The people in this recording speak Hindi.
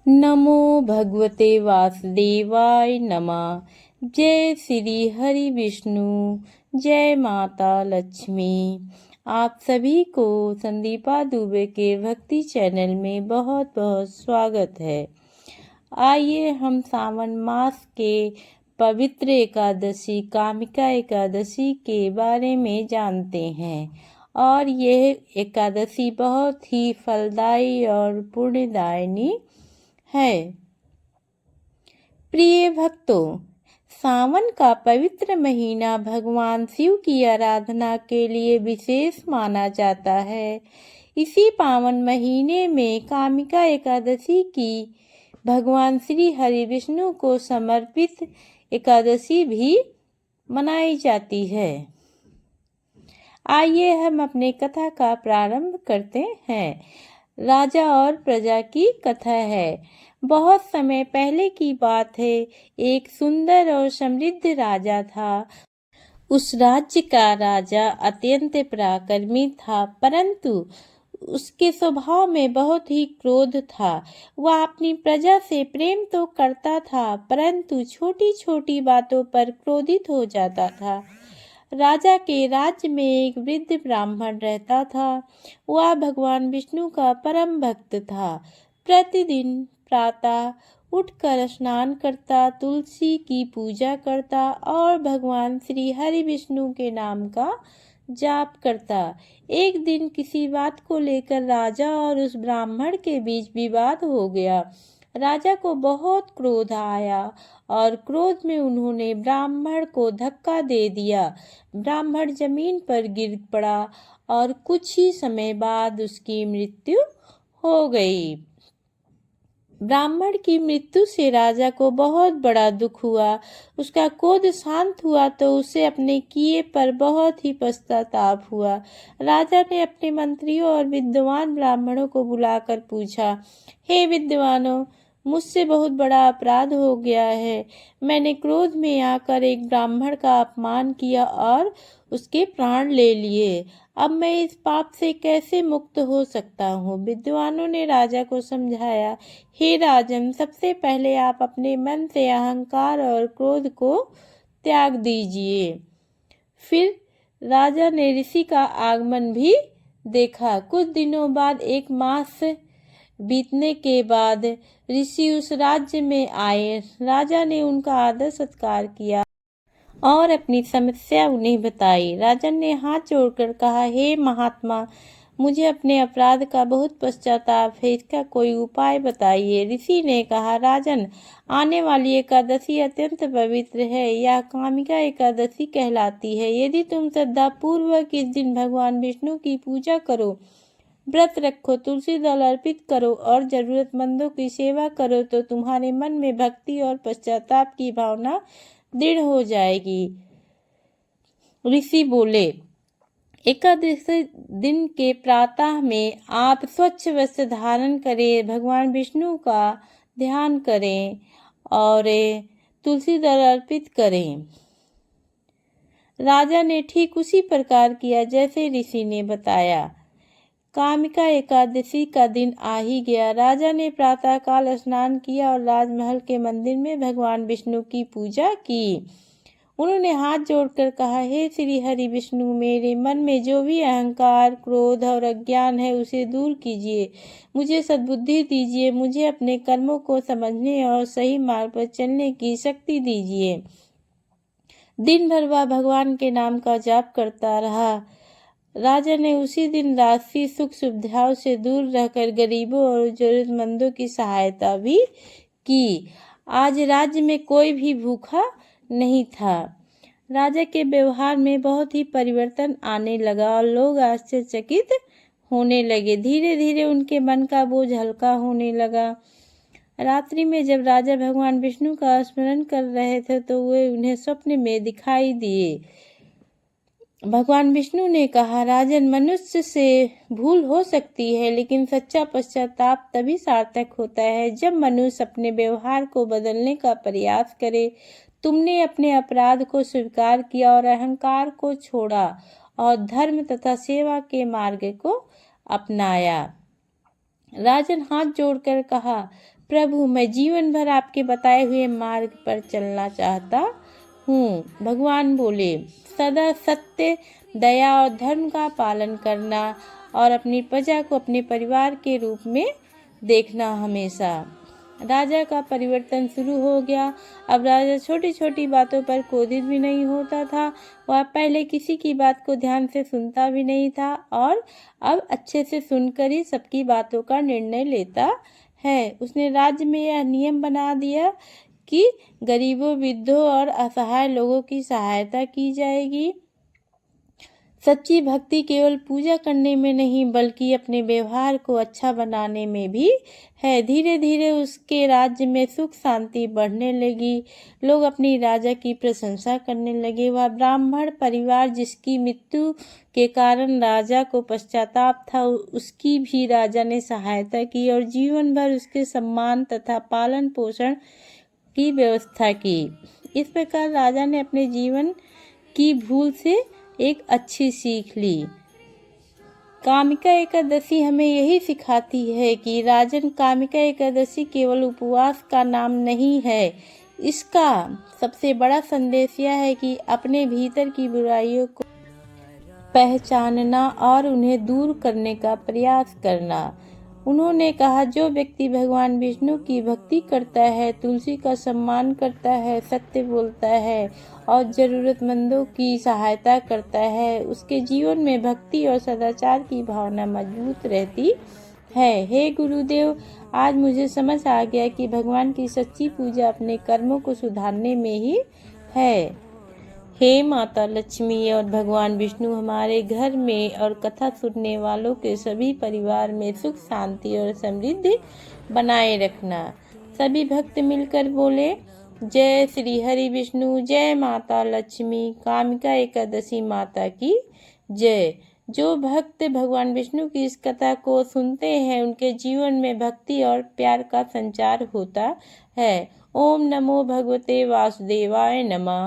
नमो भगवते वासुदेवाय नमः। जय श्री हरि विष्णु, जय माता लक्ष्मी। आप सभी को संदीपा दुबे के भक्ति चैनल में बहुत बहुत स्वागत है। आइए हम सावन मास के पवित्र एकादशी कामिका एकादशी के बारे में जानते हैं। और यह एकादशी बहुत ही फलदायी और पुण्यदायिनी है। प्रिय भक्तों, सावन का पवित्र महीना भगवान शिव की आराधना के लिए विशेष माना जाता है। इसी पावन महीने में कामिका एकादशी की भगवान श्री हरि विष्णु को समर्पित एकादशी भी मनाई जाती है। आइए हम अपने कथा का प्रारंभ करते हैं। राजा और प्रजा की कथा है। बहुत समय पहले की बात है। एक सुंदर और समृद्ध राजा था। उस राज्य का राजा अत्यंत पराक्रमी था, परंतु उसके स्वभाव में बहुत ही क्रोध था। वह अपनी प्रजा से प्रेम तो करता था, परंतु छोटी छोटी बातों पर क्रोधित हो जाता था। राजा के राज्य में एक वृद्ध ब्राह्मण रहता था। वह भगवान विष्णु का परम भक्त था। प्रतिदिन प्रातः उठकर स्नान करता, तुलसी की पूजा करता और भगवान श्री हरि विष्णु के नाम का जाप करता। एक दिन किसी बात को लेकर राजा और उस ब्राह्मण के बीच विवाद हो गया। राजा को बहुत क्रोध आया और क्रोध में उन्होंने ब्राह्मण को धक्का दे दिया। ब्राह्मण जमीन पर गिर पड़ा और कुछ ही समय बाद उसकी मृत्यु हो गई। ब्राह्मण की मृत्यु से राजा को बहुत बड़ा दुख हुआ। उसका क्रोध शांत हुआ तो उसे अपने किए पर बहुत ही पश्चाताप हुआ। राजा ने अपने मंत्रियों और विद्वान ब्राह्मणों को बुलाकर पूछा, हे विद्वानों, मुझसे बहुत बड़ा अपराध हो गया है। मैंने क्रोध में आकर एक ब्राह्मण का अपमान किया और उसके प्राण ले लिए। अब मैं इस पाप से कैसे मुक्त हो सकता हूँ? विद्वानों ने राजा को समझाया, हे राजन, सबसे पहले आप अपने मन से अहंकार और क्रोध को त्याग दीजिए। फिर राजा ने ऋषि का आगमन भी देखा। कुछ दिनों बाद, एक मास बीतने के बाद ऋषि उस राज्य में आए। राजा ने उनका आदर सत्कार किया और अपनी समस्या उन्हें बताई। राजन ने हाथ जोड़कर कहा, हे महात्मा, मुझे अपने अपराध का बहुत पश्चाताप है, इसका कोई उपाय बताइए। ऋषि ने कहा, राजन, आने वाली एकादशी अत्यंत पवित्र है। यह कामिका एकादशी कहलाती है। यदि तुम श्रद्धा पूर्वक इस दिन भगवान विष्णु की पूजा करो, व्रत रखो, तुलसी दल अर्पित करो और जरूरतमंदों की सेवा करो तो तुम्हारे मन में भक्ति और पश्चाताप की भावना दृढ़ हो जाएगी। ऋषि बोले, एकादशी दिन के प्रातः में आप स्वच्छ वस्त्र धारण करें, भगवान विष्णु का ध्यान करें और तुलसी दल अर्पित करें। राजा ने ठीक उसी प्रकार किया जैसे ऋषि ने बताया। कामिका एकादशी का दिन आ ही गया। राजा ने प्रातःकाल स्नान किया और राजमहल के मंदिर में भगवान विष्णु की पूजा की। उन्होंने हाथ जोड़कर कहा, हे श्री हरि विष्णु, मेरे मन में जो भी अहंकार, क्रोध और अज्ञान है उसे दूर कीजिए। मुझे सद्बुद्धि दीजिए। मुझे अपने कर्मों को समझने और सही मार्ग पर चलने की शक्ति दीजिए। दिन भर वह भगवान के नाम का जाप करता रहा। राजा ने उसी दिन राष्ट्रीय सुख सुविधाओं से दूर रहकर गरीबों और जरूरतमंदों की सहायता भी की। आज राज्य में कोई भी भूखा नहीं था। राजा के व्यवहार में बहुत ही परिवर्तन आने लगा और लोग आश्चर्यचकित होने लगे। धीरे धीरे उनके मन का बोझ हल्का होने लगा। रात्रि में जब राजा भगवान विष्णु का स्मरण कर रहे थे तो वे उन्हें स्वप्न में दिखाई दिए। भगवान विष्णु ने कहा, राजन, मनुष्य से भूल हो सकती है, लेकिन सच्चा पश्चाताप तभी सार्थक होता है जब मनुष्य अपने व्यवहार को बदलने का प्रयास करे। तुमने अपने अपराध को स्वीकार किया और अहंकार को छोड़ा और धर्म तथा सेवा के मार्ग को अपनाया। राजन हाथ जोड़कर कहा, प्रभु, मैं जीवन भर आपके बताए हुए मार्ग पर चलना चाहता हूँ। भगवान बोले, सदा सत्य, दया और धर्म का पालन करना और अपनी प्रजा को अपने परिवार के रूप में देखना हमेशा। राजा का परिवर्तन शुरू हो गया। अब राजा छोटी छोटी बातों पर क्रोधित भी नहीं होता था। वह पहले किसी की बात को ध्यान से सुनता भी नहीं था और अब अच्छे से सुनकर ही सबकी बातों का निर्णय लेता है। उसने राज्य में यह नियम बना दिया कि गरीबों, वृद्धों और असहाय लोगों की सहायता की जाएगी। सच्ची भक्ति केवल पूजा करने में नहीं बल्कि अपने व्यवहार को अच्छा बनाने में भी है। धीरे धीरे उसके राज्य में सुख शांति बढ़ने लगी। लोग अपनी राजा की प्रशंसा करने लगे। वह ब्राह्मण परिवार जिसकी मृत्यु के कारण राजा को पश्चाताप था, उसकी भी राजा ने सहायता की और जीवन भर उसके सम्मान तथा पालन पोषण की व्यवस्था की। इस प्रकार राजा ने अपने जीवन की भूल से एक अच्छी सीख ली। कामिका एकादशी हमें यही सिखाती है कि राजन, कामिका एकादशी केवल उपवास का नाम नहीं है। इसका सबसे बड़ा संदेश यह है कि अपने भीतर की बुराइयों को पहचानना और उन्हें दूर करने का प्रयास करना। उन्होंने कहा, जो व्यक्ति भगवान विष्णु की भक्ति करता है, तुलसी का सम्मान करता है, सत्य बोलता है और जरूरतमंदों की सहायता करता है, उसके जीवन में भक्ति और सदाचार की भावना मजबूत रहती है। हे गुरुदेव, आज मुझे समझ आ गया कि भगवान की सच्ची पूजा अपने कर्मों को सुधारने में ही है। हे माता लक्ष्मी और भगवान विष्णु, हमारे घर में और कथा सुनने वालों के सभी परिवार में सुख शांति और समृद्धि बनाए रखना। सभी भक्त मिलकर बोले, जय श्री हरि विष्णु, जय माता लक्ष्मी, कामिका एकादशी माता की जय। जो भक्त भगवान विष्णु की इस कथा को सुनते हैं, उनके जीवन में भक्ति और प्यार का संचार होता है। ओम नमो भगवते वासुदेवाय नमः।